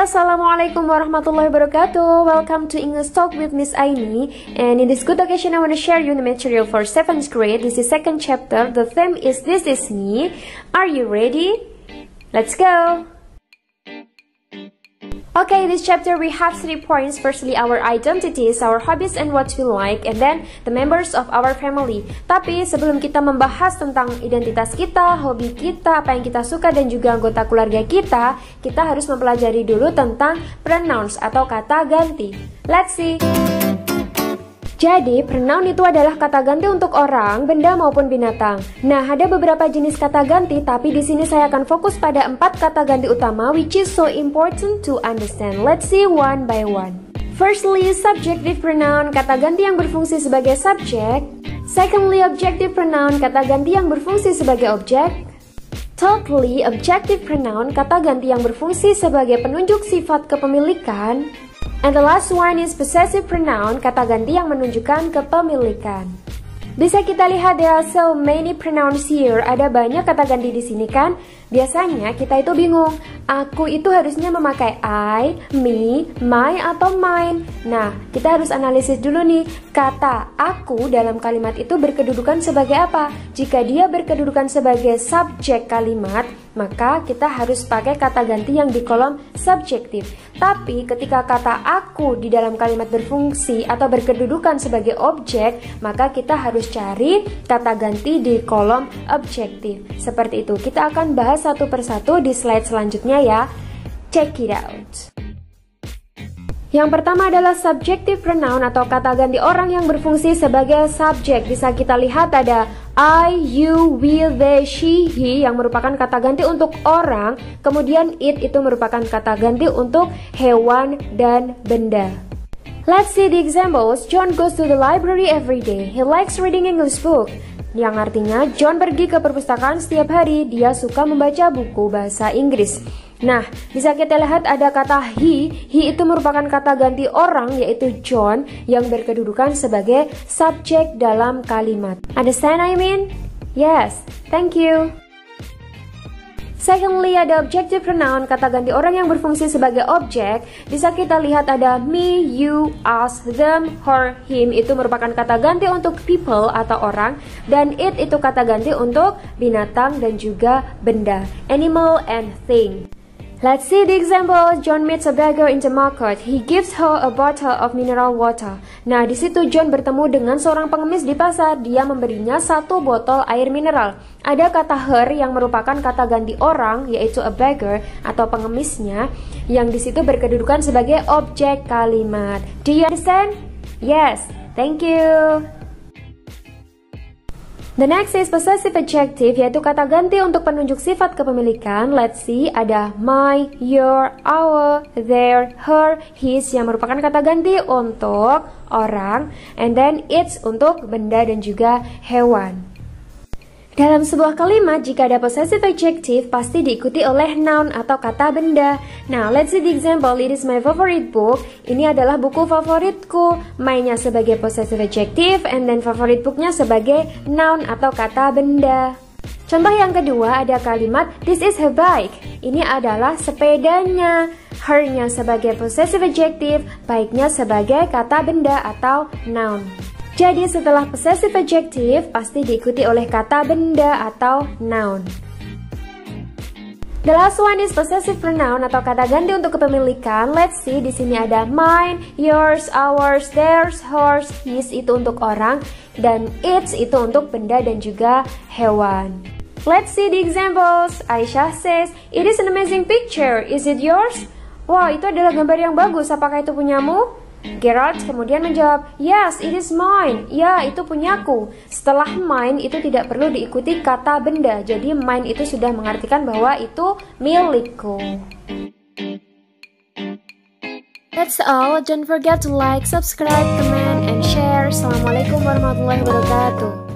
Assalamualaikum warahmatullahi wabarakatuh. Welcome to English Talk with Miss Aini. And in this good occasion, I want to share you the material for 7th grade. This is second chapter. The theme is This Is Me. Are you ready? Let's go! Okay, this chapter we have 3 points. Firstly, our identities, our hobbies and what we like, and then the members of our family. Tapi sebelum kita membahas tentang identitas kita, hobi kita, apa yang kita suka dan juga anggota keluarga kita harus mempelajari dulu tentang pronouns atau kata ganti. Let's see. Jadi, pronoun itu adalah kata ganti untuk orang, benda maupun binatang. Nah, ada beberapa jenis kata ganti, tapi di sini saya akan fokus pada 4 kata ganti utama, which is so important to understand. Let's see one by one. Firstly, subjective pronoun, kata ganti yang berfungsi sebagai subjek. Secondly, objective pronoun, kata ganti yang berfungsi sebagai objek. Thirdly, objective pronoun, kata ganti yang berfungsi sebagai penunjuk sifat kepemilikan. And the last one is possessive pronoun, kata ganti yang menunjukkan kepemilikan. Bisa kita lihat there are so many pronouns here. Ada banyak kata ganti di sini kan? Biasanya kita itu bingung. Aku itu harusnya memakai I, me, my atau mine. Nah, kita harus analisis dulu nih. Kata aku dalam kalimat itu berkedudukan sebagai apa? Jika dia berkedudukan sebagai subjek kalimat, maka kita harus pakai kata ganti yang di kolom subjektif. Tapi ketika kata aku di dalam kalimat berfungsi atau berkedudukan sebagai objek, maka kita harus cari kata ganti di kolom objektif. Seperti itu. Kita akan bahas satu persatu di slide selanjutnya ya. Check it out. Yang pertama adalah subjective pronoun atau kata ganti orang yang berfungsi sebagai subjek. Bisa kita lihat ada I, you, we, they, she, he yang merupakan kata ganti untuk orang. Kemudian it itu merupakan kata ganti untuk hewan dan benda. Let's see the examples. John goes to the library every day. He likes reading English book. Yang artinya John pergi ke perpustakaan setiap hari. Dia suka membaca buku bahasa Inggris. Nah, bisa kita lihat ada kata he itu merupakan kata ganti orang yaitu John yang berkedudukan sebagai subjek dalam kalimat. Understand I mean? Yes, thank you. Secondly, ada objective pronoun, kata ganti orang yang berfungsi sebagai objek. Bisa kita lihat ada me, you, us, them, her, him. Itu merupakan kata ganti untuk people atau orang. Dan it itu kata ganti untuk binatang dan juga benda, animal and thing. Let's see the example. John meets a beggar in the market. He gives her a bottle of mineral water. Nah, di situ John bertemu dengan seorang pengemis di pasar. Dia memberinya 1 botol air mineral. Ada kata her yang merupakan kata ganti orang, yaitu a beggar atau pengemisnya, yang di situ berkedudukan sebagai objek kalimat. Do you understand? Yes, thank you. The next is possessive adjective, yaitu kata ganti untuk penunjuk sifat kepemilikan. Let's see, ada my, your, our, their, her, his yang merupakan kata ganti untuk orang, and then its untuk benda dan juga hewan. Dalam sebuah kalimat, jika ada possessive adjective, pasti diikuti oleh noun atau kata benda. Now, let's see the example. It is my favorite book. Ini adalah buku favoritku. My-nya sebagai possessive adjective, and then favorite book-nya sebagai noun atau kata benda. Contoh yang kedua, ada kalimat this is her bike. Ini adalah sepedanya. Her-nya sebagai possessive adjective, bike-nya sebagai kata benda atau noun. Jadi setelah possessive adjective pasti diikuti oleh kata benda atau noun. The last one is possessive pronoun atau kata ganti untuk kepemilikan. Let's see, di sini ada mine, yours, ours, theirs, hers, his itu untuk orang dan its itu untuk benda dan juga hewan. Let's see the examples. Aisyah says, "It is an amazing picture. Is it yours?" Wow, itu adalah gambar yang bagus. Apakah itu punyamu? Gerald kemudian menjawab, yes, it is mine. Ya, itu punyaku. Setelah mine itu tidak perlu diikuti kata benda. Jadi mine itu sudah mengartikan bahwa itu milikku. That's all. Don't forget to like, subscribe, comment, and share. Assalamualaikum warahmatullahi wabarakatuh.